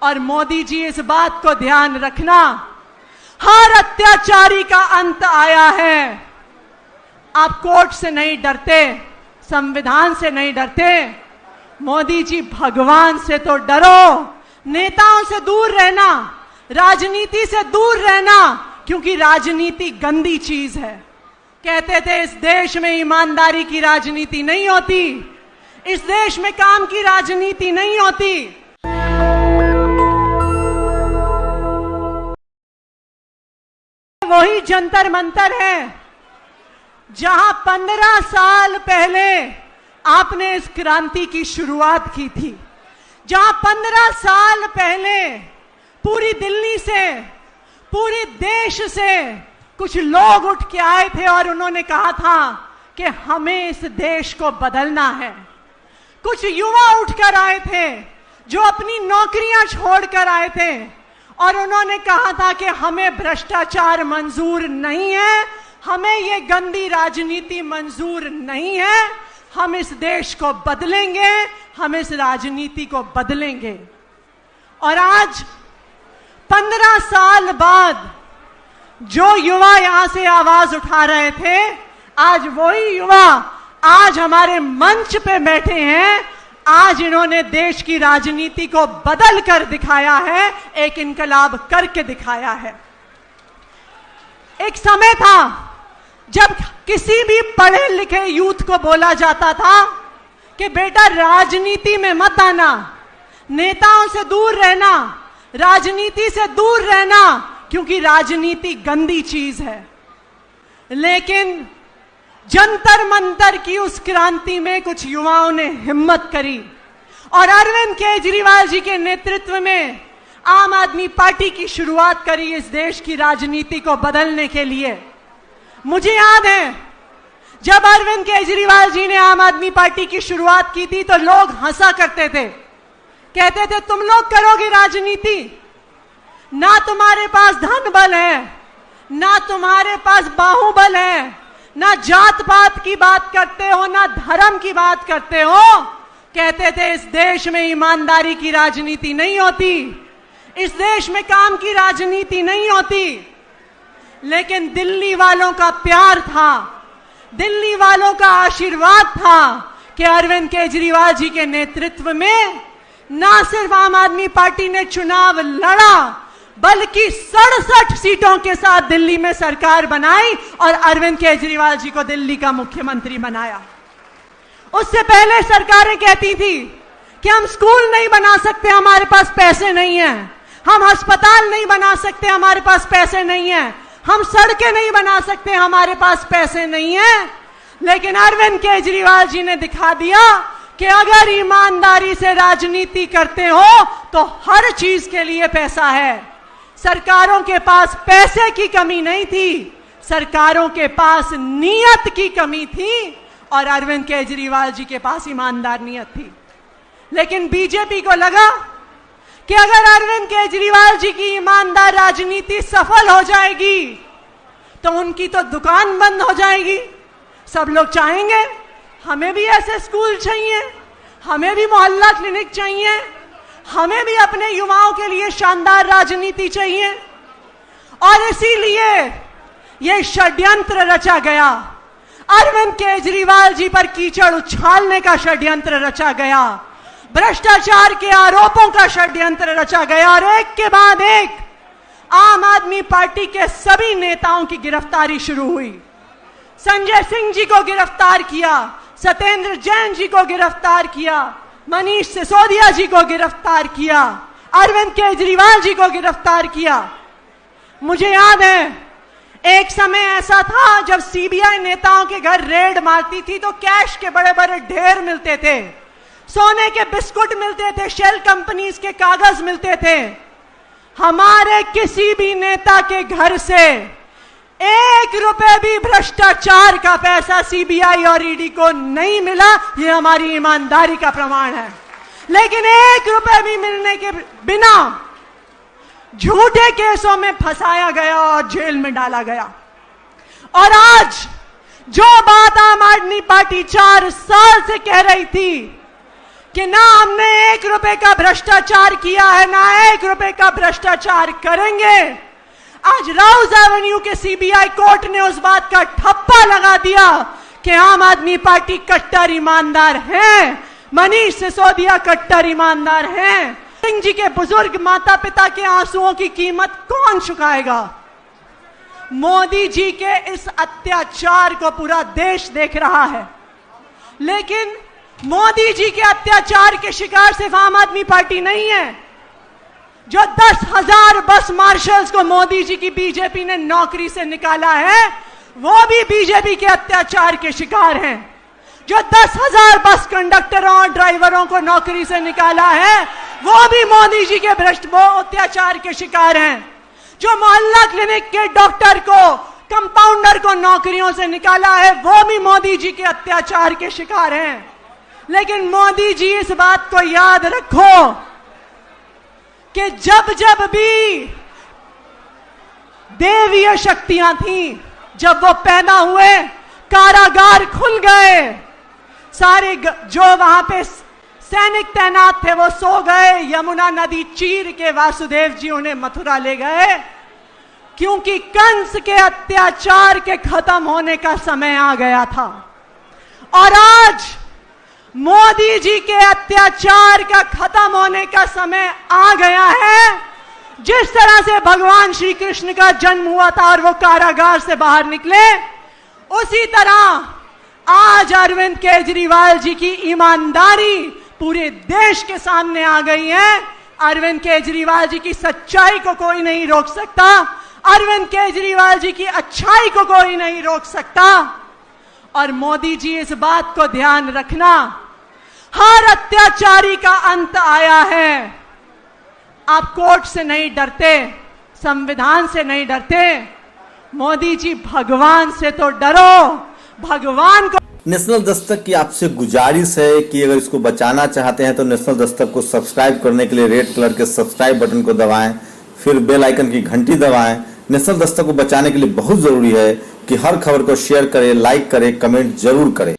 और मोदी जी इस बात को ध्यान रखना, हर अत्याचारी का अंत आया है। आप कोर्ट से नहीं डरते, संविधान से नहीं डरते, मोदी जी भगवान से तो डरो। नेताओं से दूर रहना, राजनीति से दूर रहना, क्योंकि राजनीति गंदी चीज है। कहते थे इस देश में ईमानदारी की राजनीति नहीं होती, इस देश में काम की राजनीति नहीं होती। वही जंतर मंतर है जहां 15 साल पहले आपने इस क्रांति की शुरुआत की थी, जहां 15 साल पहले पूरी दिल्ली से, पूरे देश से कुछ लोग उठ के आए थे और उन्होंने कहा था कि हमें इस देश को बदलना है। कुछ युवा उठकर आए थे जो अपनी नौकरियां छोड़कर आए थे और उन्होंने कहा था कि हमें भ्रष्टाचार मंजूर नहीं है, हमें ये गंदी राजनीति मंजूर नहीं है, हम इस देश को बदलेंगे, हम इस राजनीति को बदलेंगे। और आज 15 साल बाद जो युवा यहां से आवाज उठा रहे थे, आज वही युवा आज हमारे मंच पे बैठे हैं। आज इन्होंने देश की राजनीति को बदल कर दिखाया है, एक इनकलाब करके दिखाया है। एक समय था जब किसी भी पढ़े लिखे यूथ को बोला जाता था कि बेटा राजनीति में मत आना, नेताओं से दूर रहना, राजनीति से दूर रहना, क्योंकि राजनीति गंदी चीज है। लेकिन जंतर मंतर की उस क्रांति में कुछ युवाओं ने हिम्मत करी और अरविंद केजरीवाल जी के नेतृत्व में आम आदमी पार्टी की शुरुआत करी इस देश की राजनीति को बदलने के लिए। मुझे याद है जब अरविंद केजरीवाल जी ने आम आदमी पार्टी की शुरुआत की थी तो लोग हंसा करते थे, कहते थे तुम लोग करोगे राजनीति, ना तुम्हारे पास धन बल है, ना तुम्हारे पास बाहुबल है, ना जात पात की बात करते हो, ना धर्म की बात करते हो। कहते थे इस देश में ईमानदारी की राजनीति नहीं होती, इस देश में काम की राजनीति नहीं होती। लेकिन दिल्ली वालों का प्यार था, दिल्ली वालों का आशीर्वाद था कि अरविंद केजरीवाल जी के नेतृत्व में ना सिर्फ आम आदमी पार्टी ने चुनाव लड़ा, बल्कि 67 सीटों के साथ दिल्ली में सरकार बनाई और अरविंद केजरीवाल जी को दिल्ली का मुख्यमंत्री बनाया। उससे पहले सरकारें कहती थी कि हम स्कूल नहीं बना सकते, हमारे पास पैसे नहीं है, हम अस्पताल नहीं बना सकते, हमारे पास पैसे नहीं है, हम सड़कें नहीं बना सकते, हमारे पास पैसे नहीं है। लेकिन अरविंद केजरीवाल जी ने दिखा दिया कि अगर ईमानदारी से राजनीति करते हो तो हर चीज के लिए पैसा है। सरकारों के पास पैसे की कमी नहीं थी, सरकारों के पास नीयत की कमी थी और अरविंद केजरीवाल जी के पास ईमानदार नीयत थी। लेकिन बीजेपी को लगा कि अगर अरविंद केजरीवाल जी की ईमानदार राजनीति सफल हो जाएगी तो उनकी तो दुकान बंद हो जाएगी। सब लोग चाहेंगे हमें भी ऐसे स्कूल चाहिए, हमें भी मोहल्ला क्लिनिक चाहिए, हमें भी अपने युवाओं के लिए शानदार राजनीति चाहिए। और इसीलिए यह षड्यंत्र रचा गया, अरविंद केजरीवाल जी पर कीचड़ उछालने का षड्यंत्र रचा गया, भ्रष्टाचार के आरोपों का षड्यंत्र रचा गया और एक के बाद एक आम आदमी पार्टी के सभी नेताओं की गिरफ्तारी शुरू हुई। संजय सिंह जी को गिरफ्तार किया, सत्येंद्र जैन जी को गिरफ्तार किया, मनीष सिसोदिया जी को गिरफ्तार किया, अरविंद केजरीवाल जी को गिरफ्तार किया। मुझे याद है एक समय ऐसा था जब सीबीआई नेताओं के घर रेड मारती थी तो कैश के बड़े बड़े ढेर मिलते थे, सोने के बिस्कुट मिलते थे, शेल कंपनीज के कागज मिलते थे। हमारे किसी भी नेता के घर से 1 रुपए भी भ्रष्टाचार का पैसा सीबीआई और ईडी को नहीं मिला, यह हमारी ईमानदारी का प्रमाण है। लेकिन 1 रुपए भी मिलने के बिना झूठे केसों में फंसाया गया और जेल में डाला गया। और आज जो बात आम आदमी पार्टी 4 साल से कह रही थी कि ना हमने 1 रुपए का भ्रष्टाचार किया है, ना 1 रुपए का भ्रष्टाचार करेंगे। आज राउज एवेन्यू के सीबीआई कोर्ट ने उस बात का ठप्पा लगा दिया कि आम आदमी पार्टी कट्टर ईमानदार है, मनीष सिसोदिया कट्टर ईमानदार हैं। सिंह जी के बुजुर्ग माता पिता के आंसुओं की कीमत कौन चुकाएगा? मोदी जी के इस अत्याचार को पूरा देश देख रहा है, लेकिन मोदी जी के अत्याचार के शिकार सिर्फ आम आदमी पार्टी नहीं है। जो 10,000 बस मार्शल्स को मोदी जी की बीजेपी ने नौकरी से निकाला है, वो भी बीजेपी के अत्याचार के शिकार हैं। जो 10,000 बस कंडक्टरों और ड्राइवरों को नौकरी से निकाला है, वो भी मोदी जी के भ्रष्ट अत्याचार के शिकार हैं। जो मोहल्ला क्लिनिक के डॉक्टर को, कंपाउंडर को नौकरियों से निकाला है, वो भी मोदी जी के अत्याचार के शिकार हैं। लेकिन मोदी जी इस बात को याद रखो कि जब जब भी देवीय शक्तियां थीं, जब वो पैदा हुए, कारागार खुल गए, सारे जो वहां पे सैनिक तैनात थे वो सो गए, यमुना नदी चीर के वासुदेव जी उन्हें मथुरा ले गए, क्योंकि कंस के अत्याचार के खत्म होने का समय आ गया था। और आज मोदी जी के अत्याचार का खत्म होने का समय आ गया है। जिस तरह से भगवान श्री कृष्ण का जन्म हुआ था और वो कारागार से बाहर निकले, उसी तरह आज अरविंद केजरीवाल जी की ईमानदारी पूरे देश के सामने आ गई है। अरविंद केजरीवाल जी की सच्चाई को कोई नहीं रोक सकता, अरविंद केजरीवाल जी की अच्छाई को कोई नहीं रोक सकता। और मोदी जी इस बात को ध्यान रखना, हर अत्याचारी का अंत आया है। आप कोर्ट से नहीं डरते, संविधान से नहीं डरते, मोदी जी भगवान से तो डरो। भगवान को नेशनल दस्तक की आपसे गुजारिश है कि अगर इसको बचाना चाहते हैं तो नेशनल दस्तक को सब्सक्राइब करने के लिए रेड कलर के सब्सक्राइब बटन को दबाएं, फिर बेल आइकन की घंटी दबाएं। नेशनल दस्तक को बचाने के लिए बहुत जरूरी है कि हर खबर को शेयर करें, लाइक करें, कमेंट जरूर करें।